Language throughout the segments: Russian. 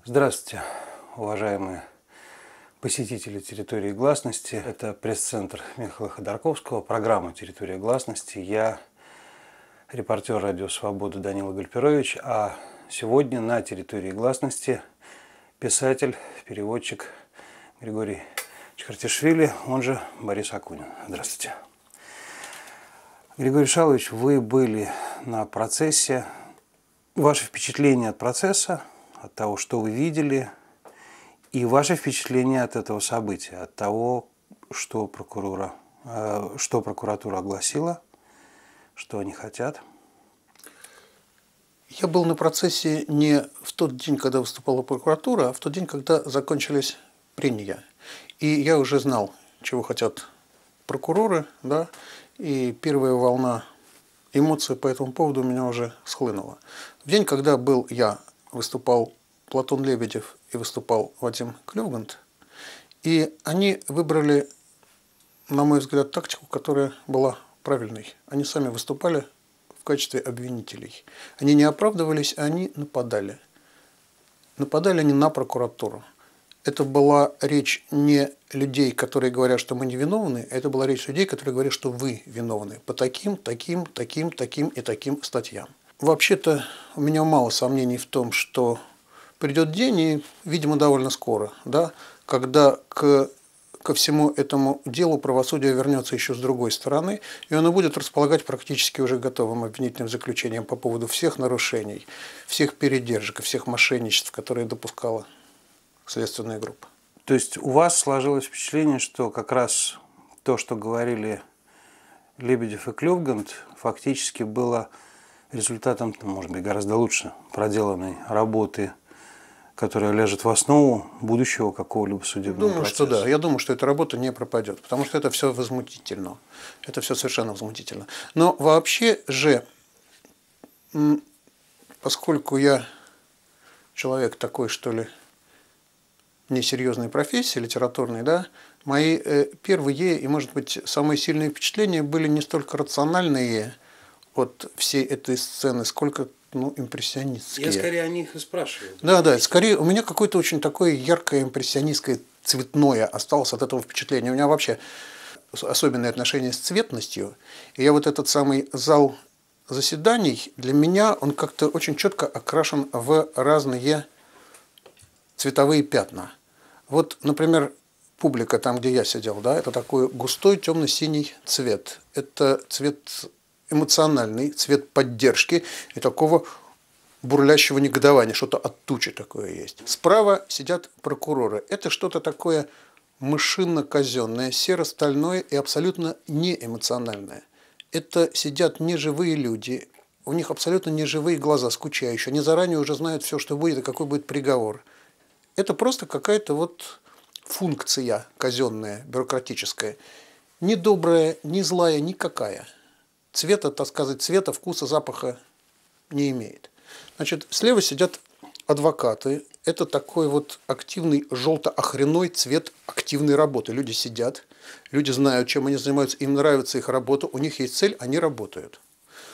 Здравствуйте, уважаемые посетители территории гласности. Это пресс-центр Михаила Ходорковского, программа «Территория гласности». Я репортер «Радио Свобода» Данила Гальперович, а сегодня на территории гласности писатель, переводчик Григорий Чхартишвили, он же Борис Акунин. Здравствуйте. Григорий Шалович, вы были на процессе. Ваши впечатления от процесса, от того, что вы видели, и ваши впечатления от этого события, от того, что прокуратура огласила, что они хотят. Я был на процессе не в тот день, когда выступала прокуратура, а в тот день, когда закончились прения. И я уже знал, чего хотят прокуроры, да, и первая волна эмоций по этому поводу у меня уже схлынула. В день, когда был я, выступал Платон Лебедев и выступал Вадим Клюганд, и они выбрали, на мой взгляд, тактику, которая была правильной. Они сами выступали в качестве обвинителей. Они не оправдывались, они нападали. Нападали они на прокуратуру. Это была речь не людей, которые говорят, что мы не виновны, это была речь людей, которые говорят, что вы виновны по таким и таким статьям. Вообще-то у меня мало сомнений в том, что придет день, и, видимо, довольно скоро, да, когда ко всему этому делу правосудие вернется еще с другой стороны, и оно будет располагать практически уже готовым обвинительным заключением по поводу всех нарушений, всех передержек и всех мошенничеств, которые допускала следственная группа. То есть у вас сложилось впечатление, что как раз то, что говорили Лебедев и Клюганд, фактически было результатом, может быть, гораздо лучше проделанной работы, которая ляжет в основу будущего какого-либо судебного процесса. Думаю, что да. Я думаю, что эта работа не пропадет, потому что это все возмутительно. Это все совершенно возмутительно. Но вообще же, поскольку я человек такой, что ли, несерьезной профессии, литературной, да, мои первые и, может быть, самые сильные впечатления были не столько рациональные от всей этой сцены, сколько импрессионистские. Я скорее о них и спрашиваю. Да, скорее у меня какое-то очень такое яркое импрессионистское цветное осталось от этого впечатления. У меня вообще особенное отношение с цветностью. И я вот этот самый зал заседаний, для меня он как-то очень четко окрашен в разные цветовые пятна. Вот, например, публика, там, где я сидел, да, это такой густой темно-синий цвет. Это цвет эмоциональный, цвет поддержки и такого бурлящего негодования, что-то от тучи такое есть. Справа сидят прокуроры. Это что-то такое мышинно-казенное, серо-стальное и абсолютно неэмоциональное. Это сидят неживые люди, у них абсолютно неживые глаза, скучающие. Они заранее уже знают все, что будет и какой будет приговор. Это просто какая-то вот функция казенная, бюрократическая. Ни добрая, ни злая, никакая. Цвета, так сказать, цвета, вкуса, запаха не имеет. Значит, слева сидят адвокаты. Это такой вот активный желто-охряной цвет активной работы. Люди сидят, люди знают, чем они занимаются, им нравится их работа, у них есть цель, они работают.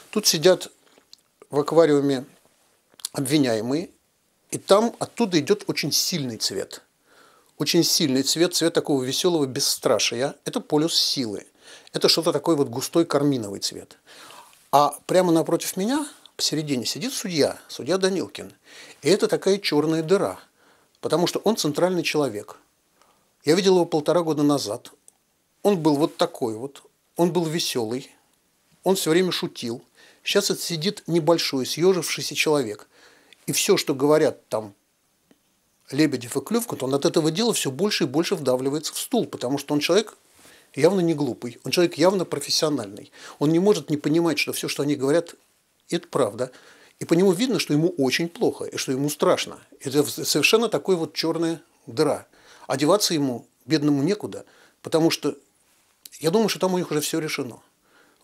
Тут сидят в аквариуме обвиняемые, и там оттуда идет очень сильный цвет. Очень сильный цвет, цвет такого веселого бесстрашия. Это полюс силы. Это что-то такой вот густой карминовый цвет. А прямо напротив меня, посередине, сидит судья Данилкин. И это такая черная дыра, потому что он центральный человек. Я видел его 1,5 года назад. Он был вот такой вот. Он был веселый. Он все время шутил. Сейчас это сидит небольшой, съежившийся человек. И все, что говорят там Лебедев и Клюганд, он от этого дела все больше и больше вдавливается в стул, потому что он человек явно не глупый, он человек явно профессиональный. Он не может не понимать, что все, что они говорят, это правда. И по нему видно, что ему очень плохо, и что ему страшно. Это совершенно такой вот черная дыра. Одеваться ему, бедному, некуда, потому что я думаю, что там у них уже все решено.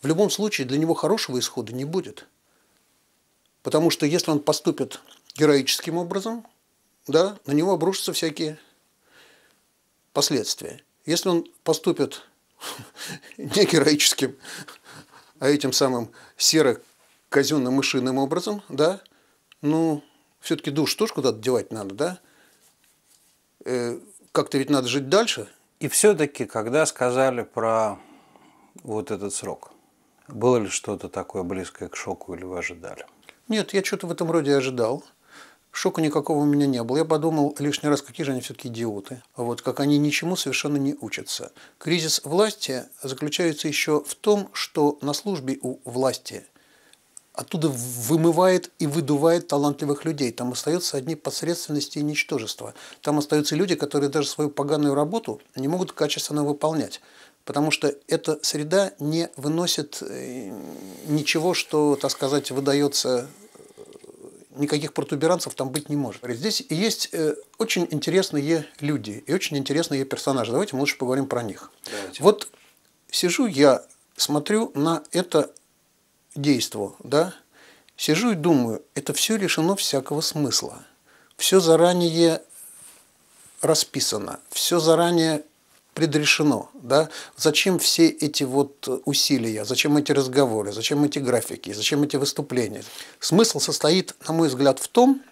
В любом случае для него хорошего исхода не будет. Потому что если он поступит героическим образом, да, на него обрушатся всякие последствия. Если он поступит не героическим, а этим самым серо-казенно-мышиным образом, да, ну, все-таки душ тоже куда-то девать надо, да, как-то ведь надо жить дальше. И все-таки, когда сказали про вот этот срок, было ли что-то такое близкое к шоку или вы ожидали? Нет, я что-то в этом роде ожидал. Шока никакого у меня не было. Я подумал лишний раз, какие же они все-таки идиоты. Вот, как они ничему совершенно не учатся. Кризис власти заключается еще в том, что на службе у власти оттуда вымывает и выдувает талантливых людей. Там остаются одни посредственности и ничтожества. Там остаются люди, которые даже свою поганую работу не могут качественно выполнять. Потому что эта среда не выносит ничего, что, так сказать, выдается, никаких протуберанцев там быть не может. Здесь есть очень интересные люди и очень интересные персонажи. Давайте мы лучше поговорим про них. Давайте. Вот сижу я, смотрю на это действо, да, сижу и думаю, это все лишено всякого смысла. Все заранее расписано, все заранее предрешено, да? Зачем все эти вот усилия, зачем эти разговоры, зачем эти графики, зачем эти выступления? Смысл состоит, на мой взгляд, в том,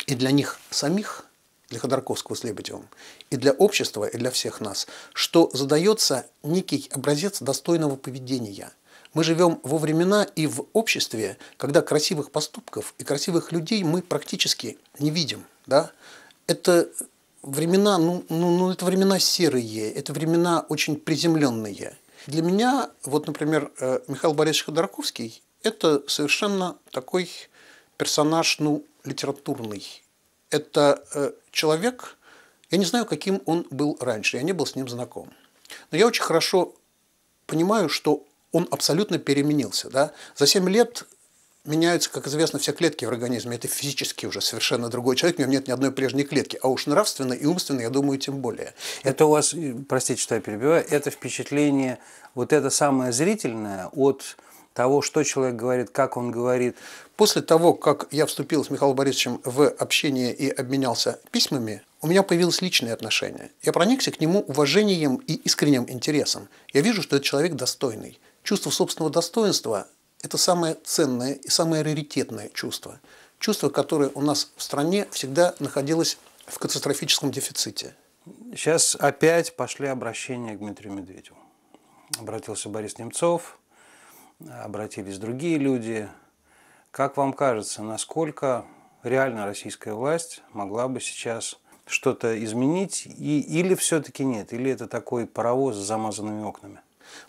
и для них самих, для Ходорковского с Лебедевым, и для общества, и для всех нас, что задается некий образец достойного поведения. Мы живем во времена и в обществе, когда красивых поступков и красивых людей мы практически не видим, да? Это времена, это времена серые, это времена очень приземленные. Для меня, вот, например, Михаил Борисович Ходорковский – это совершенно такой персонаж, литературный. Это человек, я не знаю, каким он был раньше, я не был с ним знаком. Но я очень хорошо понимаю, что он абсолютно переменился. Да? За 7 лет меняются, как известно, все клетки в организме. Это физически уже совершенно другой человек, в нем нет ни одной прежней клетки. А уж нравственно и умственно, я думаю, тем более. Это у вас, простите, что я перебиваю, это впечатление, вот это самое зрительное от того, что человек говорит, как он говорит. После того, как я вступил с Михаилом Борисовичем в общение и обменялся письмами, у меня появилось личное отношение. Я проникся к нему уважением и искренним интересом. Я вижу, что это человек достойный. Чувство собственного достоинства – это самое ценное и самое раритетное чувство. Чувство, которое у нас в стране всегда находилось в катастрофическом дефиците. Сейчас опять пошли обращения к Дмитрию Медведеву. Обратился Борис Немцов, обратились другие люди. Как вам кажется, насколько реально российская власть могла бы сейчас что-то изменить, или все-таки нет? Или это такой паровоз с замазанными окнами?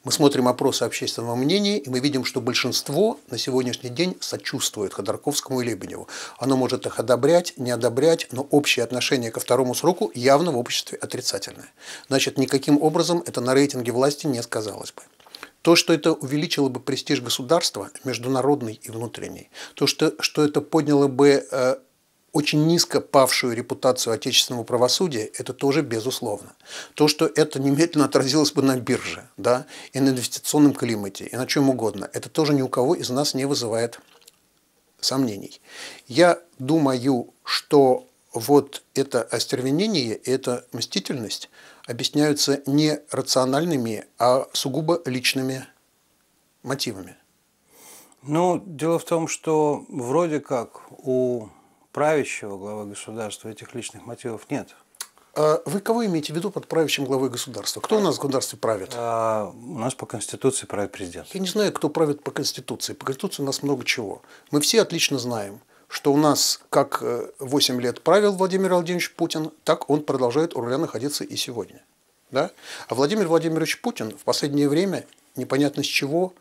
Мы смотрим опросы общественного мнения, и мы видим, что большинство на сегодняшний день сочувствует Ходорковскому и Лебедеву. Оно может их одобрять, не одобрять, но общее отношение ко второму сроку явно в обществе отрицательное. Значит, никаким образом это на рейтинге власти не сказалось бы. То, что это увеличило бы престиж государства, международный и внутренний, то, что это подняло бы очень низко павшую репутацию отечественного правосудия, это тоже безусловно. То, что это немедленно отразилось бы на бирже, да, и на инвестиционном климате, и на чем угодно, это тоже ни у кого из нас не вызывает сомнений. Я думаю, что вот это остервенение и эта мстительность объясняются не рациональными, а сугубо личными мотивами. Дело в том, что вроде как у правящего главы государства этих личных мотивов нет. Вы кого имеете в виду под правящим главой государства? Кто у нас в государстве правит? У нас по Конституции правит президент. Я не знаю, кто правит по Конституции. По Конституции у нас много чего. Мы все отлично знаем, что у нас как 8 лет правил Владимир Владимирович Путин, так он продолжает у руля находиться и сегодня. Да? А Владимир Владимирович Путин в последнее время, непонятно с чего,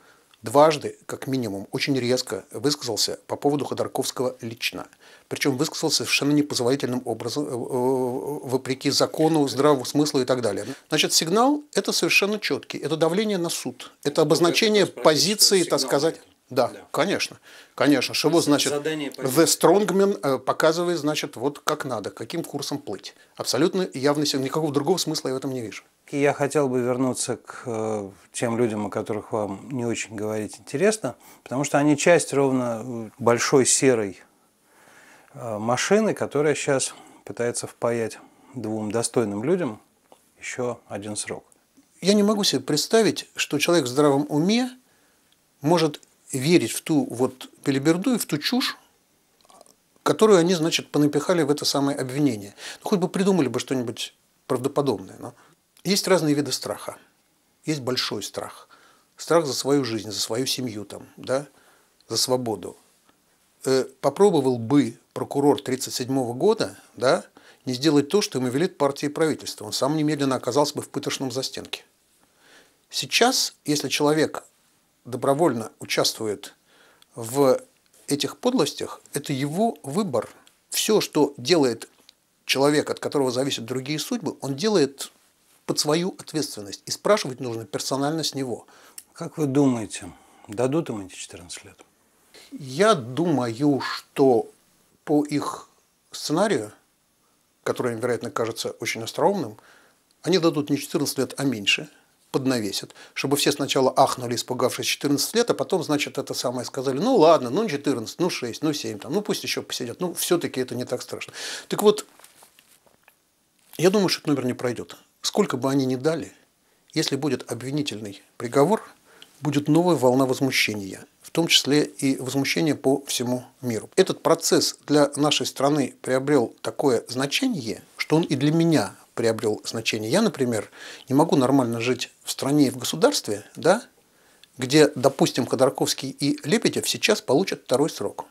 дважды, как минимум, очень резко высказался по поводу Ходорковского лично. Причем высказался совершенно непозволительным образом, вопреки закону, здравому смыслу и так далее. Значит, сигнал – это совершенно четкий. Это давление на суд. Это обозначение позиции, так сказать. Да, конечно. Конечно. Что вот значит The Strongman показывает, значит, вот как надо, каким курсом плыть. Абсолютно явный сигнал. Никакого другого смысла я в этом не вижу. И я хотел бы вернуться к тем людям, о которых вам не очень говорить интересно, потому что они часть ровно большой серой машины, которая сейчас пытается впаять двум достойным людям еще один срок. Я не могу себе представить, что человек в здравом уме может верить в ту вот белиберду и в ту чушь, которую они, значит, понапихали в это самое обвинение. Ну, хоть бы придумали бы что-нибудь правдоподобное. Но есть разные виды страха. Есть большой страх. Страх за свою жизнь, за свою семью, там, да, за свободу. Попробовал бы прокурор 1937 года, да, не сделать то, что ему велит партия и правительство. Он сам немедленно оказался бы в пытошном застенке. Сейчас, если человек добровольно участвует в этих подлостях, это его выбор. Все, что делает человек, от которого зависят другие судьбы, он делает под свою ответственность. И спрашивать нужно персонально с него. Как вы думаете, дадут им эти 14 лет? Я думаю, что по их сценарию, который им, вероятно, кажется очень остроумным, они дадут не 14 лет, а меньше, поднавесят, чтобы все сначала ахнули, испугавшись 14 лет, а потом, значит, это самое сказали, ну ладно, ну 14, ну 6, ну 7, там, ну пусть еще посидят, ну все-таки это не так страшно. Так вот, я думаю, что этот номер не пройдет. Сколько бы они ни дали, если будет обвинительный приговор, будет новая волна возмущения, в том числе и возмущения по всему миру. Этот процесс для нашей страны приобрел такое значение, что он и для меня приобрел значение. Я, например, не могу нормально жить в стране и в государстве, да, где, допустим, Ходорковский и Лебедев сейчас получат второй срок.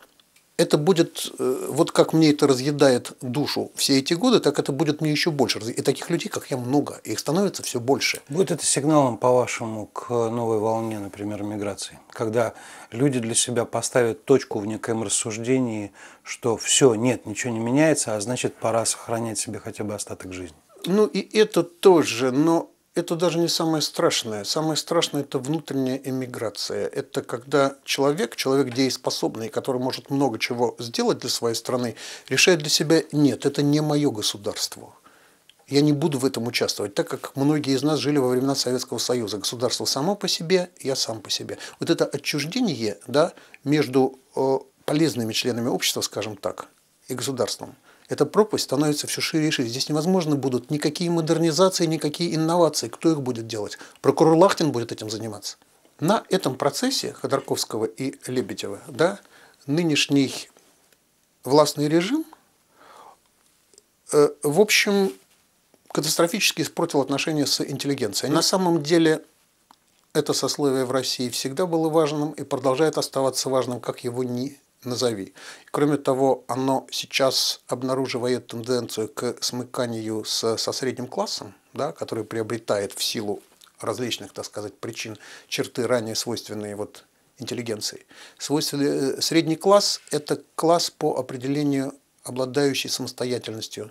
Это будет, вот как мне это разъедает душу все эти годы, так это будет мне еще больше. И таких людей, как я, много. И их становится все больше. Будет это сигналом, по-вашему, к новой волне, например, миграции? Когда люди для себя поставят точку в некоем рассуждении, что все, нет, ничего не меняется, а значит, пора сохранять себе хотя бы остаток жизни. Ну и это тоже, но это даже не самое страшное. Самое страшное – это внутренняя эмиграция. Это когда человек дееспособный, который может много чего сделать для своей страны, решает для себя: нет, это не мое государство. Я не буду в этом участвовать, так как многие из нас жили во времена Советского Союза. Государство само по себе, я сам по себе. Вот это отчуждение, да, между полезными членами общества, скажем так, и государством. Эта пропасть становится все шире и шире. Здесь невозможно будут никакие модернизации, никакие инновации. Кто их будет делать? Прокурор Лахтин будет этим заниматься. На этом процессе Ходорковского и Лебедева, да, нынешний властный режим, в общем, катастрофически испортил отношения с интеллигенцией. На самом деле это сословие в России всегда было важным и продолжает оставаться важным, как его ни назови. Кроме того, оно сейчас обнаруживает тенденцию к смыканию со средним классом, да, который приобретает в силу различных, так сказать, причин черты, ранее свойственные вот интеллигенции. Средний класс – это класс по определению, обладающий самостоятельностью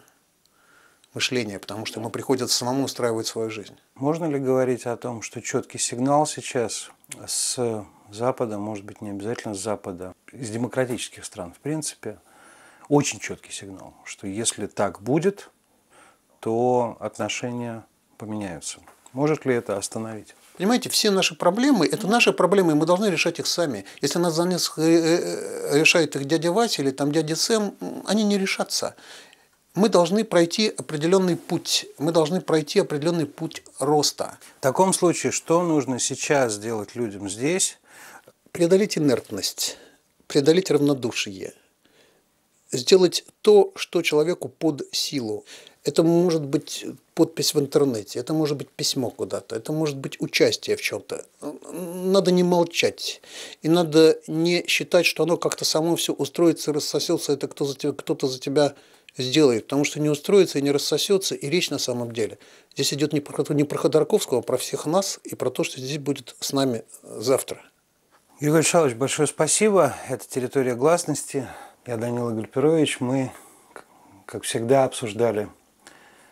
мышления, потому что ему приходится самому устраивать свою жизнь. Можно ли говорить о том, что четкий сигнал сейчас с Запада, может быть, не обязательно с Запада, из демократических стран, в принципе, очень четкий сигнал, что если так будет, то отношения поменяются. Может ли это остановить? Понимаете, все наши проблемы – это наши проблемы, и мы должны решать их сами. Если нас за нас решает их дядя Вася или там дядя Сэм, они не решатся. Мы должны пройти определенный путь. Мы должны пройти определенный путь роста. В таком случае, что нужно сейчас сделать людям здесь? Преодолеть инертность, преодолеть равнодушие, сделать то, что человеку под силу. Это может быть подпись в интернете, это может быть письмо куда-то, это может быть участие в чем-то. Надо не молчать, и надо не считать, что оно как-то само все устроится и рассосется, это кто-то за тебя сделает, потому что не устроится и не рассосется, и речь на самом деле здесь идет не про Ходорковского, а про всех нас, и про то, что здесь будет с нами завтра. Григорий Вячеславович, большое спасибо. Это «Территория гласности». Я Данила Гальперович. Мы, как всегда, обсуждали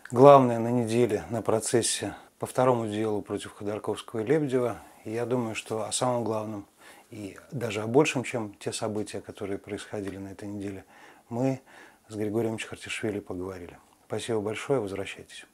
главное на неделе на процессе по второму делу против Ходорковского и Лебедева. И я думаю, что о самом главном и даже о большем, чем те события, которые происходили на этой неделе, мы с Григорием Чхартишвили поговорили. Спасибо большое. Возвращайтесь.